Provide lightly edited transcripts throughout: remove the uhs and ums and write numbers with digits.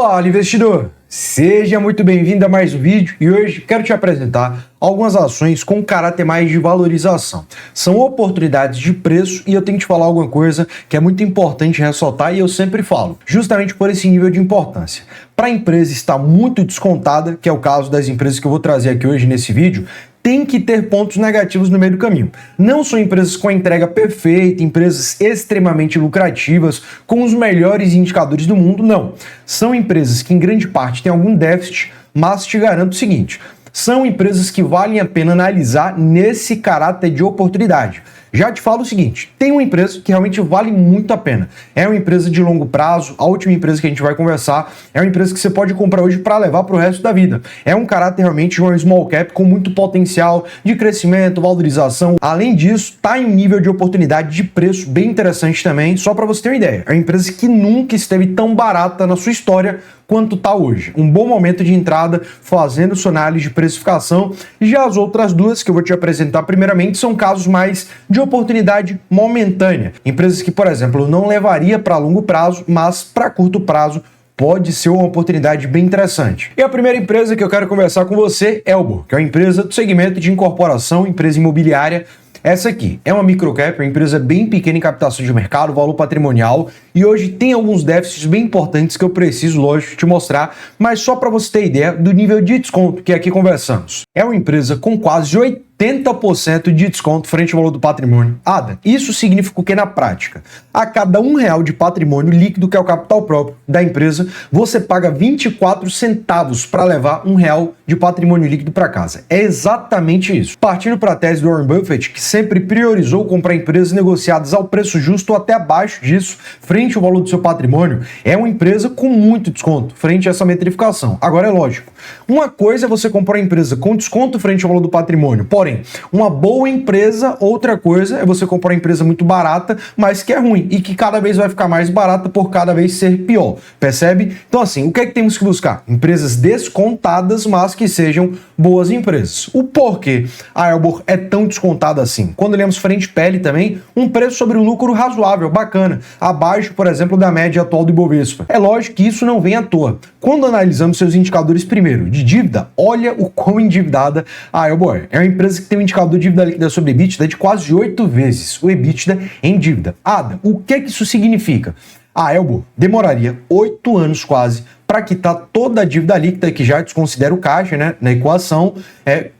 Fala, investidor! Seja muito bem-vindo a mais um vídeo e hoje quero te apresentar algumas ações com caráter mais de valorização. São oportunidades de preço e eu tenho que te falar alguma coisa que é muito importante ressaltar e eu sempre falo, justamente por esse nível de importância. Para a empresa estar muito descontada, que é o caso das empresas que eu vou trazer aqui hoje nesse vídeo, tem que ter pontos negativos no meio do caminho. Não são empresas com a entrega perfeita, empresas extremamente lucrativas, com os melhores indicadores do mundo, não. São empresas que em grande parte têm algum déficit, mas te garanto o seguinte, são empresas que valem a pena analisar nesse caráter de oportunidade. Já te falo o seguinte, tem uma empresa que realmente vale muito a pena. É uma empresa de longo prazo, a última empresa que a gente vai conversar é uma empresa que você pode comprar hoje para levar para o resto da vida. É um caráter realmente de uma small cap com muito potencial de crescimento, valorização. Além disso, está em um nível de oportunidade de preço bem interessante também, só para você ter uma ideia. É uma empresa que nunca esteve tão barata na sua história quanto está hoje. Um bom momento de entrada fazendo sua análise de precificação. Já as outras duas que eu vou te apresentar primeiramente são casos mais de oportunidade momentânea. Empresas que, por exemplo, não levaria para longo prazo, mas para curto prazo pode ser uma oportunidade bem interessante. E a primeira empresa que eu quero conversar com você é Elbor, que é uma empresa do segmento de incorporação, empresa imobiliária. Essa aqui é uma microcap, uma empresa bem pequena em captação de mercado, valor patrimonial, e hoje tem alguns déficits bem importantes que eu preciso, lógico, te mostrar, mas só para você ter ideia do nível de desconto que aqui conversamos. É uma empresa com quase 80% de desconto frente ao valor do patrimônio. Isso significa o que na prática? A cada R$1 de patrimônio líquido, que é o capital próprio da empresa, você paga 24 centavos para levar R$1 de patrimônio líquido para casa. É exatamente isso. Partindo para a tese do Warren Buffett, que sempre priorizou comprar empresas negociadas ao preço justo ou até abaixo disso, frente ao valor do seu patrimônio, é uma empresa com muito desconto frente a essa metrificação. Agora é lógico, uma coisa é você comprar uma empresa com desconto frente ao valor do patrimônio, porém, uma boa empresa, outra coisa é você comprar uma empresa muito barata, mas que é ruim e que cada vez vai ficar mais barata por cada vez ser pior, percebe? Então assim, o que é que temos que buscar? Empresas descontadas, mas que sejam boas empresas. O porquê a Elbor é tão descontada assim? Quando olhamos frente pele também, um preço sobre o lucro razoável, bacana, abaixo, por exemplo, da média atual do Ibovespa. É lógico que isso não vem à toa. Quando analisamos seus indicadores primeiro de dívida, olha o quão endividada a Elbor é. É uma empresa que tem um indicador de dívida líquida sobre EBITDA de quase 8 vezes o EBITDA em dívida. O que isso significa? A Elbor demoraria 8 anos quase para quitar toda a dívida líquida, que já desconsidera o caixa, né, na equação,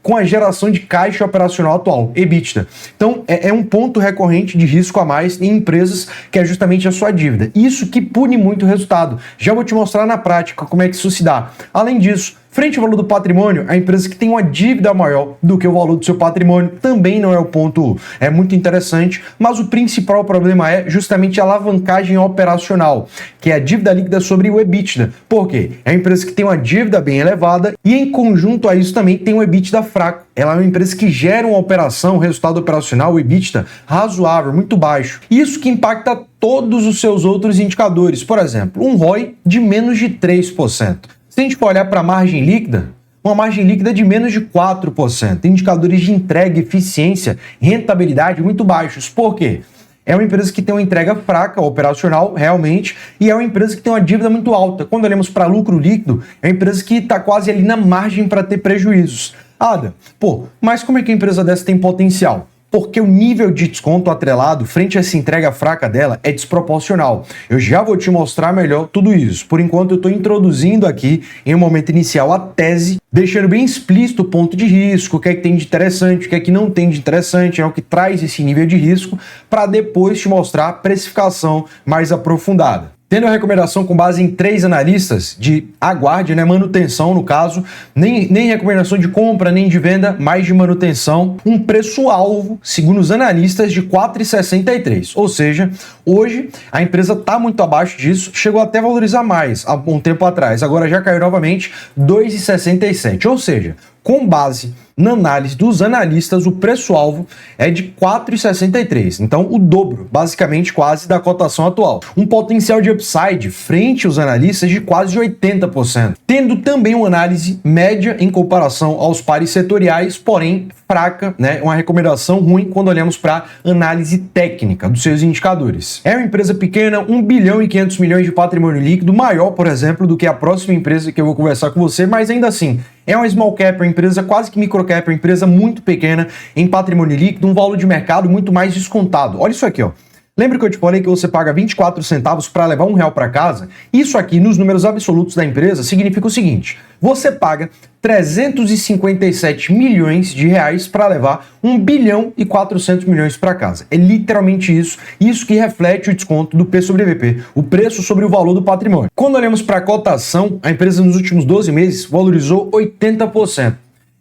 com a geração de caixa operacional atual, EBITDA. Então, é um ponto recorrente de risco a mais em empresas, que é justamente a sua dívida. Isso que pune muito o resultado. Já vou te mostrar na prática como é que isso se dá. Além disso, frente ao valor do patrimônio, a empresa que tem uma dívida maior do que o valor do seu patrimônio também não é o ponto muito interessante, mas o principal problema é justamente a alavancagem operacional, que é a dívida líquida sobre o EBITDA. Por quê? É uma empresa que tem uma dívida bem elevada e em conjunto a isso também tem um EBITDA fraco. Ela é uma empresa que gera uma operação, um resultado operacional, o EBITDA, razoável, muito baixo. Isso que impacta todos os seus outros indicadores. Por exemplo, um ROI de menos de 3%. Se a gente for olhar para a margem líquida, uma margem líquida de menos de 4%, indicadores de entrega, eficiência, rentabilidade muito baixos. Por quê? É uma empresa que tem uma entrega fraca, operacional, realmente, e é uma empresa que tem uma dívida muito alta. Quando olhamos para lucro líquido, é uma empresa que está quase ali na margem para ter prejuízos. Mas como é que a empresa dessa tem potencial? Porque o nível de desconto atrelado frente a essa entrega fraca dela é desproporcional. Eu já vou te mostrar melhor tudo isso. Por enquanto, eu estou introduzindo aqui, em um momento inicial, a tese, deixando bem explícito o ponto de risco, o que é que tem de interessante, o que é que não tem de interessante, é o que traz esse nível de risco, para depois te mostrar a precificação mais aprofundada. Tendo a recomendação com base em 3 analistas de aguarde, manutenção no caso, nem recomendação de compra, nem de venda, mais de manutenção, um preço-alvo, segundo os analistas, de R$ 4,63. Ou seja, hoje a empresa está muito abaixo disso, chegou até a valorizar mais há um tempo atrás, agora já caiu novamente R$ 2,67. Ou seja, Com base na análise dos analistas, o preço-alvo é de 4,63, então o dobro, basicamente quase, da cotação atual. Um potencial de upside frente aos analistas de quase 80%, tendo também uma análise média em comparação aos pares setoriais, porém fraca, né? Uma recomendação ruim quando olhamos para análise técnica dos seus indicadores. É uma empresa pequena, 1 bilhão e 500 milhões de patrimônio líquido, maior, por exemplo, do que a próxima empresa que eu vou conversar com você, mas ainda assim, é uma small cap, uma empresa quase que micro cap, uma empresa muito pequena em patrimônio líquido, um valor de mercado muito mais descontado. Olha isso aqui, ó. Lembra que eu te falei que você paga 24 centavos para levar R$1 para casa? Isso aqui, nos números absolutos da empresa, significa o seguinte: você paga 357 milhões de reais para levar 1 bilhão e 400 milhões para casa. É literalmente isso que reflete o desconto do P sobre VP, o preço sobre o valor do patrimônio. Quando olhamos para a cotação, a empresa nos últimos 12 meses valorizou 80%.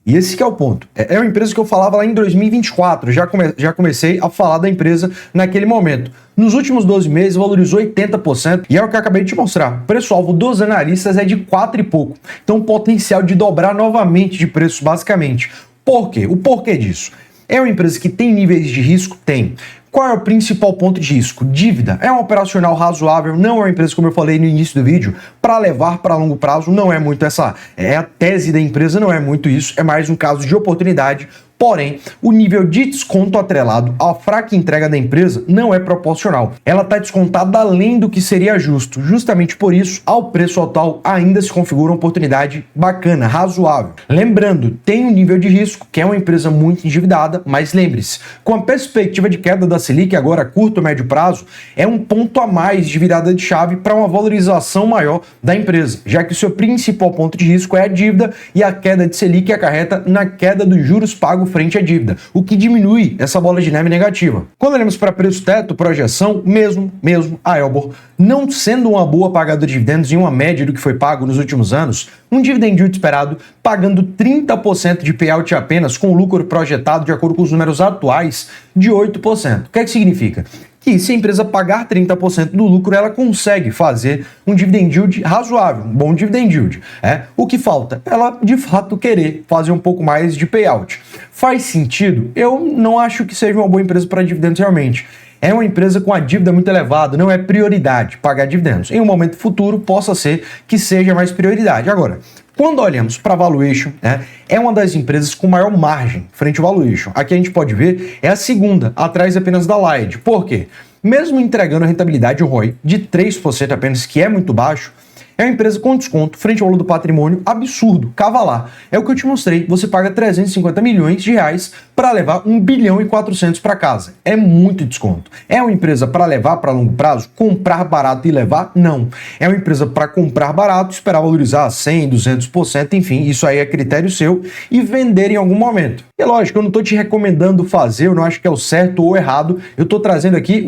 E esse que é o ponto. É uma empresa que eu falava lá em 2024, já comecei a falar da empresa naquele momento. Nos últimos 12 meses valorizou 80% e é o que eu acabei de te mostrar. O preço-alvo dos analistas é de 4 e pouco. Então potencial de dobrar novamente de preço basicamente. Por quê? O porquê disso? É uma empresa que tem níveis de risco? Tem. Qual é o principal ponto de risco? Dívida. É um operacional razoável, não é uma empresa, como eu falei no início do vídeo, para levar para longo prazo, não é muito essa. É a tese da empresa, não é muito isso, é mais um caso de oportunidade. Porém, o nível de desconto atrelado à fraca entrega da empresa não é proporcional. Ela está descontada além do que seria justo. Justamente por isso, ao preço atual, ainda se configura uma oportunidade bacana, razoável. Lembrando, tem um nível de risco, que é uma empresa muito endividada, mas lembre-se, com a perspectiva de queda da Selic agora a curto ou médio prazo, é um ponto a mais de virada de chave para uma valorização maior da empresa, já que o seu principal ponto de risco é a dívida e a queda de Selic acarreta na queda dos juros pagos frente à dívida, o que diminui essa bola de neve negativa. Quando olhamos para preço teto, projeção, mesmo a Elbor, não sendo uma boa pagadora de dividendos em uma média do que foi pago nos últimos anos, um dividend yield esperado pagando 30% de payout apenas, com o lucro projetado de acordo com os números atuais de 8%. O que é que significa? Que se a empresa pagar 30% do lucro, ela consegue fazer um dividend yield razoável, um bom dividend yield. O que falta? Ela, de fato, querer fazer um pouco mais de payout. Faz sentido? Eu não acho que seja uma boa empresa para dividendos realmente. É uma empresa com a dívida muito elevada, não é prioridade pagar dividendos. Em um momento futuro, possa ser que seja mais prioridade. Agora, quando olhamos para a valuation, é uma das empresas com maior margem frente ao valuation. Aqui a gente pode ver, é a segunda, atrás apenas da Lied. Por quê? Mesmo entregando a rentabilidade, o ROI, de 3% apenas, que é muito baixo, é uma empresa com desconto frente ao valor do patrimônio absurdo, cavalar. É o que eu te mostrei, você paga 350 milhões de reais para levar 1 bilhão e 400 para casa. É muito desconto. É uma empresa para levar para longo prazo, comprar barato e levar? Não. É uma empresa para comprar barato, esperar valorizar 100%, 200%, enfim, isso aí é critério seu, e vender em algum momento. E é lógico, eu não estou te recomendando fazer, eu não acho que é o certo ou errado, eu estou trazendo aqui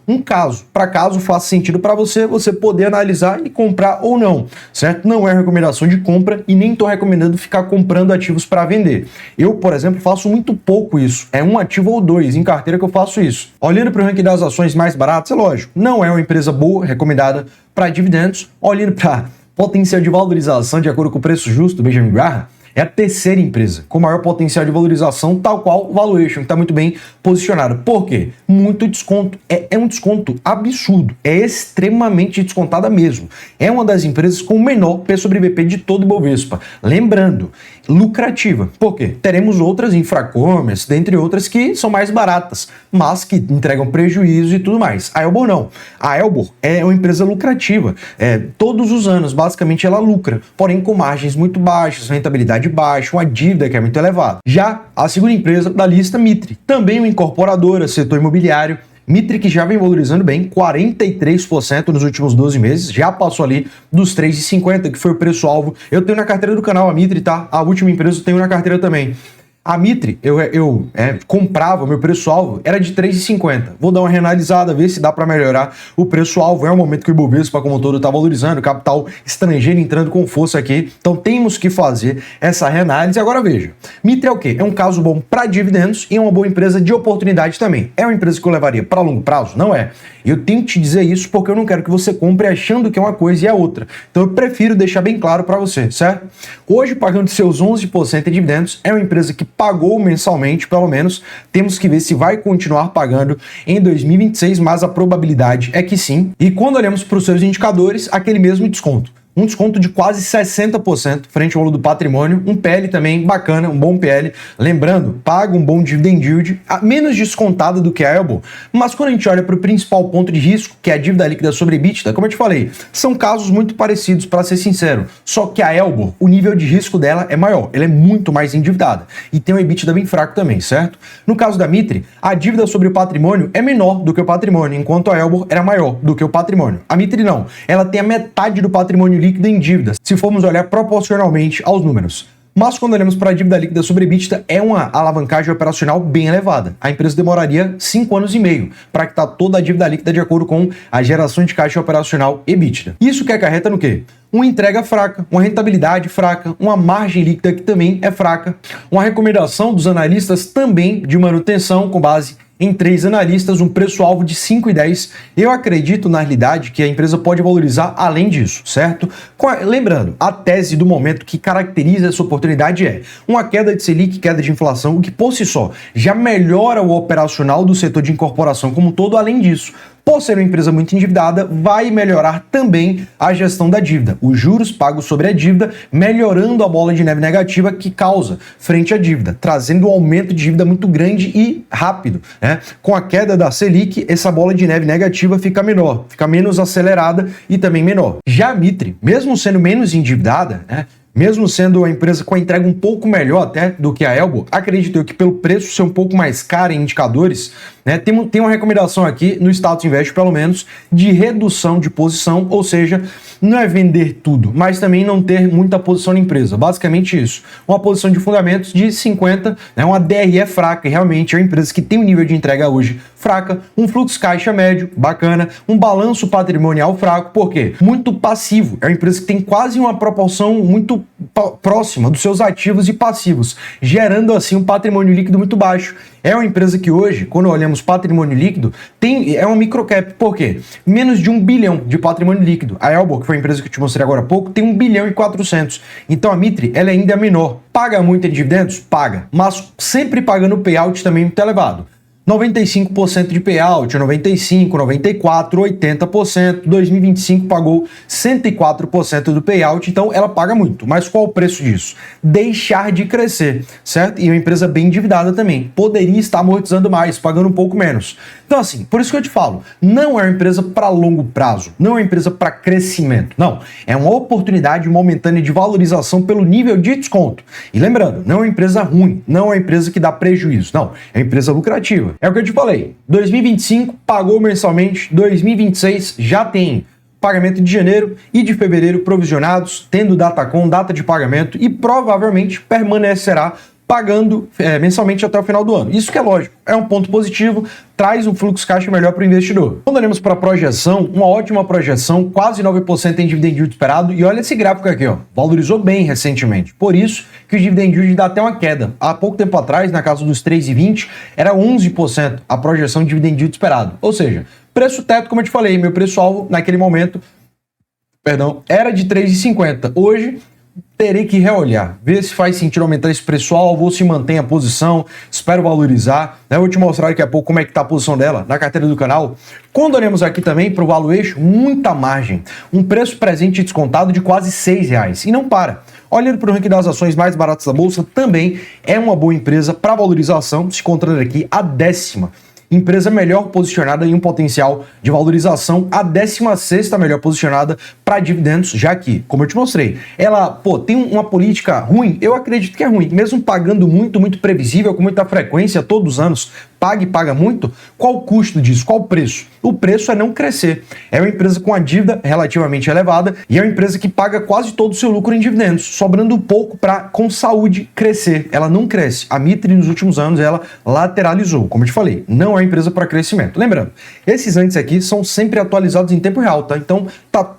um caso. Para caso faça sentido para você, você poder analisar e comprar ou não, certo? Não é recomendação de compra e nem estou recomendando ficar comprando ativos para vender. Eu, por exemplo, faço muito pouco isso. É um ativo ou dois em carteira que eu faço isso. Olhando para o ranking das ações mais baratas, é lógico, não é uma empresa boa, recomendada para dividendos. Olhando para potencial de valorização de acordo com o preço justo do Benjamin Graham, é a terceira empresa com maior potencial de valorização, tal qual o valuation, que está muito bem posicionado. Por quê? Muito desconto. É um desconto absurdo. É extremamente descontada mesmo. É uma das empresas com o menor P sobre VP de todo o Ibovespa. Lembrando, lucrativa. Por quê? Teremos outras infracommerce, dentre outras que são mais baratas, mas que entregam prejuízo e tudo mais. A Elbor não. A Elbor é uma empresa lucrativa. Todos os anos, basicamente, ela lucra, porém com margens muito baixas, rentabilidade baixa, uma dívida que é muito elevada. Já a segunda empresa da lista, Mitre, também uma incorporadora, setor imobiliário. Mitre que já vem valorizando bem, 43% nos últimos 12 meses, já passou ali dos 3,50, que foi o preço-alvo. Eu tenho na carteira do canal a Mitre, tá? A última empresa eu tenho na carteira também. A Mitre, eu comprava, meu preço-alvo era de 3,50. Vou dar uma reanalisada, ver se dá para melhorar o preço-alvo. É um momento que o Ibovespa como um todo está valorizando, capital estrangeiro entrando com força aqui. Então temos que fazer essa reanálise. Agora veja, Mitre é o quê? É um caso bom para dividendos e é uma boa empresa de oportunidade também. É uma empresa que eu levaria para longo prazo? Não é. E eu tenho que te dizer isso porque eu não quero que você compre achando que é uma coisa e é outra. Então eu prefiro deixar bem claro para você, certo? Hoje, pagando seus 11% em dividendos, é uma empresa que pagou mensalmente, pelo menos. Temos que ver se vai continuar pagando em 2026, mas a probabilidade é que sim. E quando olhamos para os seus indicadores, aquele mesmo desconto. Um desconto de quase 60% frente ao valor do patrimônio, um PL também bacana, um bom PL. Lembrando, paga um bom dividend yield, menos descontada do que a Elbow, mas quando a gente olha para o principal ponto de risco, que é a dívida líquida sobre EBITDA, como eu te falei, são casos muito parecidos, para ser sincero, só que a Elbow, o nível de risco dela é maior, ela é muito mais endividada e tem um EBITDA bem fraco também, certo? No caso da Mitre, a dívida sobre o patrimônio é menor do que o patrimônio, enquanto a Elbow era maior do que o patrimônio. A Mitre não, ela tem a metade do patrimônio líquida em dívidas, se formos olhar proporcionalmente aos números. Mas quando olhamos para a dívida líquida sobre EBITDA, é uma alavancagem operacional bem elevada. A empresa demoraria 5 anos e meio para quitar toda a dívida líquida de acordo com a geração de caixa operacional EBITDA. Isso que acarreta no quê? Uma entrega fraca, uma rentabilidade fraca, uma margem líquida que também é fraca, uma recomendação dos analistas também de manutenção com base em 3 analistas, um preço-alvo de 5,10. Eu acredito, na realidade, que a empresa pode valorizar além disso, certo? Lembrando, a tese do momento que caracteriza essa oportunidade é uma queda de Selic, queda de inflação, o que por si só já melhora o operacional do setor de incorporação como um todo. Além disso, por ser uma empresa muito endividada, vai melhorar também a gestão da dívida. Os juros pagos sobre a dívida, melhorando a bola de neve negativa que causa frente à dívida, trazendo um aumento de dívida muito grande e rápido, né? Com a queda da Selic, essa bola de neve negativa fica menor, fica menos acelerada e também menor. Já a Mitre, mesmo sendo menos endividada, né? Mesmo sendo a empresa com a entrega um pouco melhor até do que a Elbow, acredito eu que pelo preço ser um pouco mais caro em indicadores, né, tem uma recomendação aqui no Status Invest, pelo menos, de redução de posição, ou seja, não é vender tudo, mas também não ter muita posição na empresa. Basicamente isso. Uma posição de fundamentos de 50, né, uma DRE fraca, e realmente é uma empresa que tem um nível de entrega hoje fraca, um fluxo caixa médio, bacana, um balanço patrimonial fraco, por quê? Muito passivo. É uma empresa que tem quase uma proporção muito próxima dos seus ativos e passivos, gerando assim um patrimônio líquido muito baixo. É uma empresa que hoje, quando olhamos patrimônio líquido, é uma microcap. Por quê? Menos de 1 bilhão de patrimônio líquido. A Elbow, que foi a empresa que eu te mostrei agora há pouco, tem 1 bilhão e 400. Então a Mitre, ela ainda é menor. Paga muito em dividendos? Paga. Mas sempre pagando payout também muito elevado. 95% de payout, 95%, 94%, 80%, 2025 pagou 104% do payout, então ela paga muito. Mas qual o preço disso? Deixar de crescer, certo? E uma empresa bem endividada também. Poderia estar amortizando mais, pagando um pouco menos. Então assim, por isso que eu te falo, não é uma empresa para longo prazo, não é uma empresa para crescimento, não. É uma oportunidade momentânea de valorização pelo nível de desconto. E lembrando, não é uma empresa ruim, não é uma empresa que dá prejuízo, não. É uma empresa lucrativa. É o que eu te falei, 2025 pagou mensalmente, 2026 já tem pagamento de janeiro e de fevereiro provisionados, tendo data de pagamento e provavelmente permanecerá pagando mensalmente até o final do ano. Isso que é lógico, é um ponto positivo, traz um fluxo caixa melhor para o investidor. Quando olhamos para a projeção, uma ótima projeção, quase 9% em dividend yield esperado, e olha esse gráfico aqui, ó, valorizou bem recentemente. Por isso que o dividend yield dá até uma queda. Há pouco tempo atrás, na casa dos 3,20, era 11% a projeção de dividend yield esperado. Ou seja, preço teto, como eu te falei, meu preço-alvo naquele momento, era de 3,50. Hoje, terei que reolhar, ver se faz sentido aumentar esse preço-alvo ou se mantém a posição, espero valorizar. Eu vou te mostrar daqui a pouco como é que está a posição dela na carteira do canal. Quando olhamos aqui também para o valuation, muita margem, um preço presente descontado de quase R$6. E não para. Olhando para o ranking das ações mais baratas da Bolsa, também é uma boa empresa para valorização, se encontrando aqui a 10ª. Empresa melhor posicionada em um potencial de valorização, a 16ª melhor posicionada para dividendos, já que, como eu te mostrei, ela tem uma política ruim, eu acredito que é ruim, mesmo pagando muito previsível, com muita frequência, todos os anos, paga muito, qual o custo disso? Qual o preço? O preço é não crescer. É uma empresa com a dívida relativamente elevada e é uma empresa que paga quase todo o seu lucro em dividendos, sobrando pouco para, com saúde, crescer. Ela não cresce. A Mitre, nos últimos anos, ela lateralizou. Como eu te falei, não é uma empresa para crescimento. Lembrando, esses índices aqui são sempre atualizados em tempo real, tá? Então,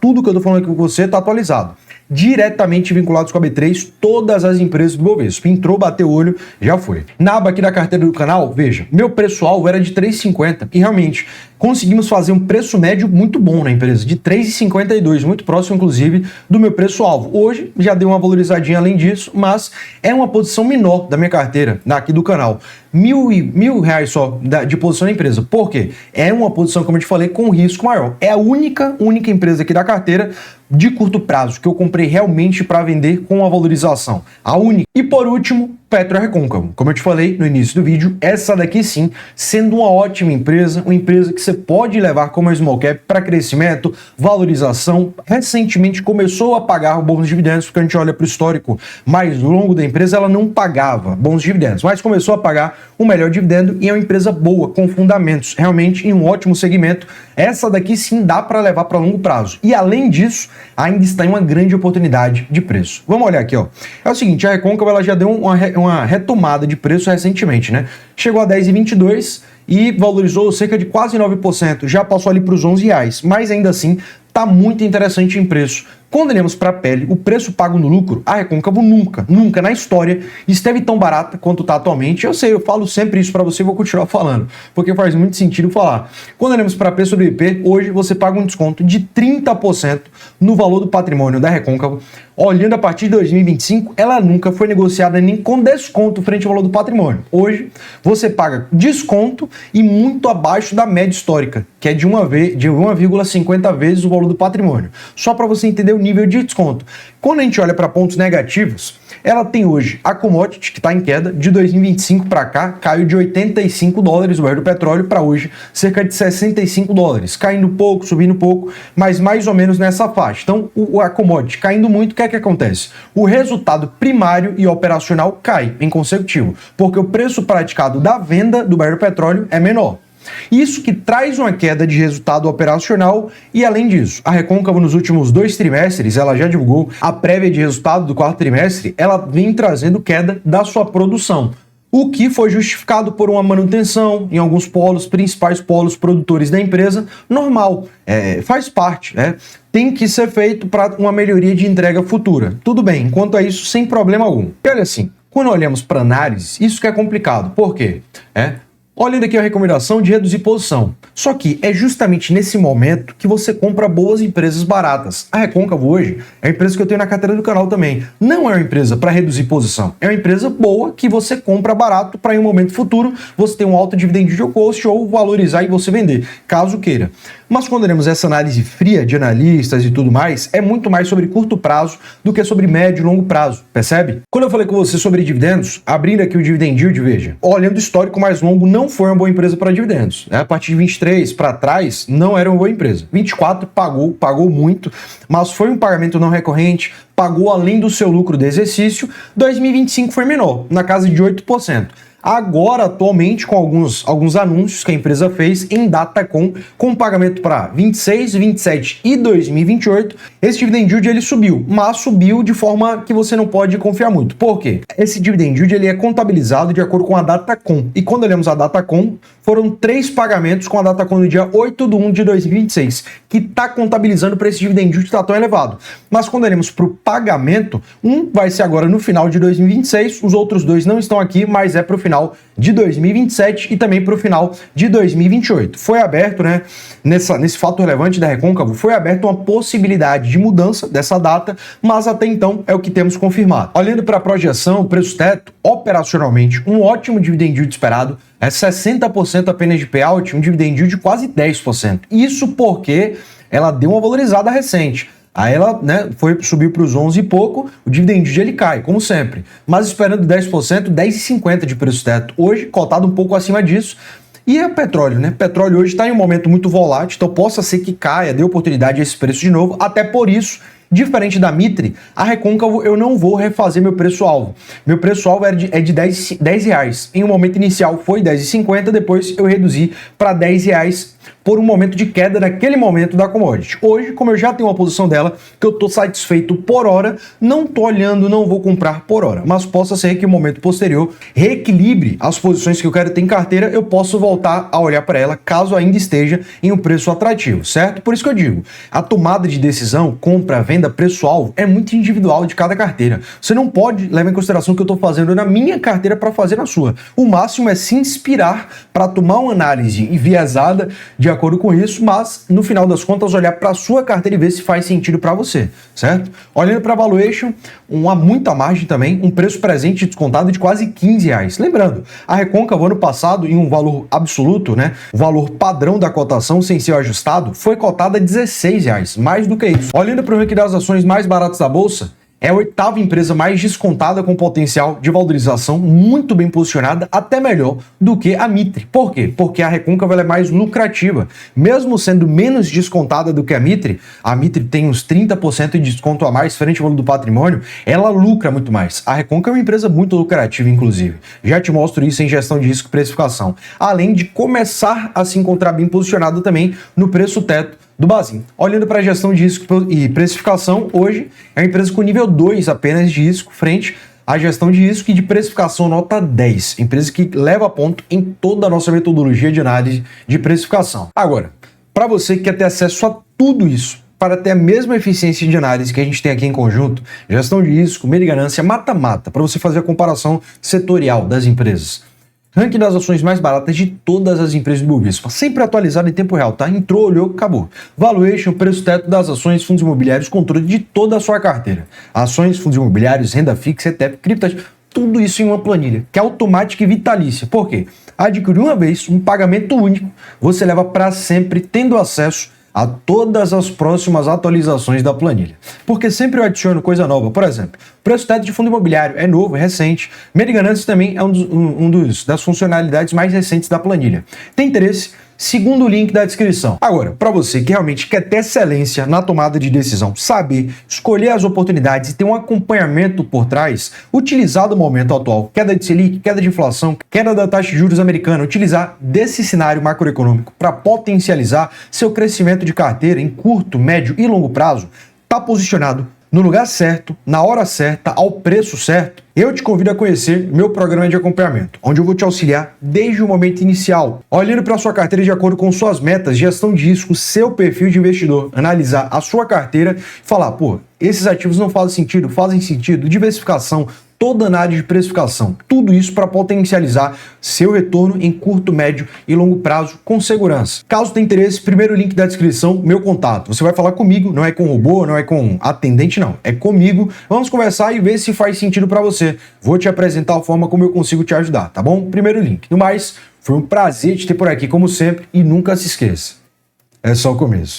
tudo que eu tô falando aqui com você tá atualizado. Diretamente vinculados com a B3, todas as empresas do Bovespa. Entrou, bateu o olho, já foi. Na aba aqui da carteira do canal, veja, meu preço-alvo era de 3,50 e realmente conseguimos fazer um preço médio muito bom na empresa, de 3,52, muito próximo, inclusive, do meu preço-alvo. Hoje já deu uma valorizadinha além disso, mas é uma posição menor da minha carteira, aqui do canal. R$ 1.000 só de posição na empresa. Por quê? É uma posição, como eu te falei, com risco maior. É a única empresa aqui da carteira de curto prazo que eu comprei realmente para vender com a valorização. A única. E por último, PetroRecôncavo. Como eu te falei no início do vídeo, essa daqui sim, sendo uma ótima empresa, uma empresa que você pode levar como small cap para crescimento, valorização. Recentemente começou a pagar bons dividendos, porque a gente olha para o histórico mais longo da empresa, ela não pagava bons dividendos, mas começou a pagar o melhor dividendo e é uma empresa boa, com fundamentos, realmente em um ótimo segmento. Essa daqui sim dá para levar para longo prazo. E além disso, ainda está em uma grande oportunidade de preço. Vamos olhar aqui, ó. É o seguinte, a Recôncavo ela já deu uma retomada de preço recentemente, né? Chegou a 10,22 e valorizou cerca de quase 9%, já passou ali para os R$11, mas ainda assim está muito interessante em preço. Quando olhamos para a pele, o preço pago no lucro, a Recôncavo nunca na história esteve tão barata quanto está atualmente. Eu sei, eu falo sempre isso para você e vou continuar falando, porque faz muito sentido falar. Quando olhamos para P sobre IP, hoje você paga um desconto de 30% no valor do patrimônio da Recôncavo. Olhando a partir de 2025, ela nunca foi negociada nem com desconto frente ao valor do patrimônio. Hoje, você paga desconto e muito abaixo da média histórica, que é de 1,50 vezes o valor do patrimônio. Só para você entender o nível de desconto. Quando a gente olha para pontos negativos, ela tem hoje a commodity, que está em queda, de 2025 para cá, caiu de $85 o barril do petróleo para hoje cerca de $65, caindo pouco, subindo pouco, mas mais ou menos nessa faixa. Então, a commodity caindo muito, o que é que acontece? O resultado primário e operacional cai em consecutivo, porque o preço praticado da venda do barril do petróleo é menor. Isso que traz uma queda de resultado operacional e, além disso, a Recôncavo nos últimos 2 trimestres, ela já divulgou a prévia de resultado do 4º trimestre, ela vem trazendo queda da sua produção, o que foi justificado por uma manutenção em alguns polos, principais polos produtores da empresa, normal, faz parte, né? Tem que ser feito para uma melhoria de entrega futura. Tudo bem, enquanto a isso, sem problema algum. E olha assim, quando olhamos para análise, isso que é complicado. Por quê? Olhando aqui a recomendação de reduzir posição. Só que é justamente nesse momento que você compra boas empresas baratas. A Recôncavo hoje é a empresa que eu tenho na carteira do canal também. Não é uma empresa para reduzir posição. É uma empresa boa que você compra barato para em um momento futuro você ter um alto dividend yield cost ou valorizar e você vender, caso queira. Mas quando olhamos essa análise fria de analistas e tudo mais, é muito mais sobre curto prazo do que sobre médio e longo prazo, percebe? Quando eu falei com você sobre dividendos, abrindo aqui o dividend yield, veja, olhando o histórico mais longo, não foi uma boa empresa para dividendos. A partir de 23 para trás, não era uma boa empresa. 24 pagou muito, mas foi um pagamento não recorrente, pagou além do seu lucro do exercício. 2025 foi menor, na casa de 8%. Agora, atualmente, com alguns anúncios que a empresa fez em Datacom, com pagamento para 26, 27 e 2028, esse dividend yield ele subiu, mas subiu de forma que você não pode confiar muito. Por quê? Esse dividend yield ele é contabilizado de acordo com a Datacom. E quando olhamos a Datacom, foram 3 pagamentos com a Datacom no dia 8/1 de 2026, que está contabilizando para esse dividend yield que está tão elevado. Mas quando olhamos para o pagamento, um vai ser agora no final de 2026, os outros 2 não estão aqui, mas é para o final de 2027 e também para o final de 2028. Foi aberto, né, nesse fato relevante da Recôncavo, foi aberta uma possibilidade de mudança dessa data, mas até então é o que temos confirmado. Olhando para a projeção, o preço teto, operacionalmente, um ótimo dividend yield esperado, é 60% apenas de payout, um dividend yield de quase 10%. Isso porque ela deu uma valorizada recente. Aí ela, né, subiu para os 11 e pouco, o dividend yield ele cai, como sempre. Mas esperando 10%, 10,50 de preço teto. Hoje, cotado um pouco acima disso. E é petróleo, né? Petróleo hoje está em um momento muito volátil, então possa ser que caia, dê oportunidade a esse preço de novo. Até por isso, diferente da Mitre, a Recôncavo eu não vou refazer meu preço-alvo. Meu preço-alvo é de R$10. Em um momento inicial foi R$10,50, depois eu reduzi para R$10 por um momento de queda naquele momento da commodity. Hoje, como eu já tenho uma posição dela, que eu estou satisfeito por hora, não estou olhando, não vou comprar por hora, mas possa ser que no momento posterior reequilibre as posições que eu quero ter em carteira, eu posso voltar a olhar para ela, caso ainda esteja em um preço atrativo, certo? Por isso que eu digo, a tomada de decisão, compra, venda, preço-alvo, é muito individual de cada carteira. Você não pode levar em consideração o que eu estou fazendo na minha carteira para fazer na sua. O máximo é se inspirar para tomar uma análise enviesada de acordo com isso, mas no final das contas olhar para a sua carteira e ver se faz sentido para você, certo? Olhando para a valuation, muita margem também, um preço presente descontado de quase R$15. Lembrando, a Recôncavo ano passado, em um valor absoluto, né, o valor padrão da cotação sem ser ajustado, foi cotada a R$16, mais do que isso. Olhando para o ranking das ações mais baratas da bolsa, é a oitava empresa mais descontada com potencial de valorização, muito bem posicionada, até melhor do que a Mitre. Por quê? Porque a Recôncavo é mais lucrativa. Mesmo sendo menos descontada do que a Mitre tem uns 30% de desconto a mais frente ao valor do patrimônio, ela lucra muito mais. A Recôncavo é uma empresa muito lucrativa, inclusive. Já te mostro isso em gestão de risco e precificação. Além de começar a se encontrar bem posicionado também no preço teto do Bazin. Olhando para a gestão de risco e precificação, hoje é uma empresa com nível 2 apenas de risco, frente à gestão de risco e de precificação nota 10. Empresa que leva ponto em toda a nossa metodologia de análise de precificação. Agora, para você que quer ter acesso a tudo isso, para ter a mesma eficiência de análise que a gente tem aqui em conjunto, gestão de risco, medo e ganância, mata-mata, para você fazer a comparação setorial das empresas. Ranking das ações mais baratas de todas as empresas do Bovespa, sempre atualizado em tempo real, tá? Entrou, olhou, acabou. Valuation, preço teto das ações, fundos imobiliários, controle de toda a sua carteira. Ações, fundos imobiliários, renda fixa, ETF, criptos, tudo isso em uma planilha, que é automática e vitalícia. Por quê? Adquire uma vez, um pagamento único, você leva para sempre, tendo acesso a todas as próximas atualizações da planilha. Porque sempre eu adiciono coisa nova. Por exemplo, preço teto de fundo imobiliário é novo, é recente. Medo e ganância também é das funcionalidades mais recentes da planilha. Tem interesse? Segundo o link da descrição. Agora, para você que realmente quer ter excelência na tomada de decisão, saber escolher as oportunidades e ter um acompanhamento por trás, utilizar do momento atual, queda de Selic, queda de inflação, queda da taxa de juros americana, utilizar desse cenário macroeconômico para potencializar seu crescimento de carteira em curto, médio e longo prazo, está posicionado no lugar certo, na hora certa, ao preço certo. Eu te convido a conhecer meu programa de acompanhamento, onde eu vou te auxiliar desde o momento inicial, olhando para a sua carteira de acordo com suas metas, gestão de risco, seu perfil de investidor, analisar a sua carteira e falar, pô, esses ativos não fazem sentido, diversificação, toda na área de precificação, tudo isso para potencializar seu retorno em curto, médio e longo prazo com segurança. Caso tenha interesse, primeiro link da descrição, meu contato. Você vai falar comigo, não é com robô, não é com atendente, não. É comigo. Vamos conversar e ver se faz sentido para você. Vou te apresentar a forma como eu consigo te ajudar, tá bom? Primeiro link. No mais, foi um prazer te ter por aqui, como sempre, e nunca se esqueça, é só o começo.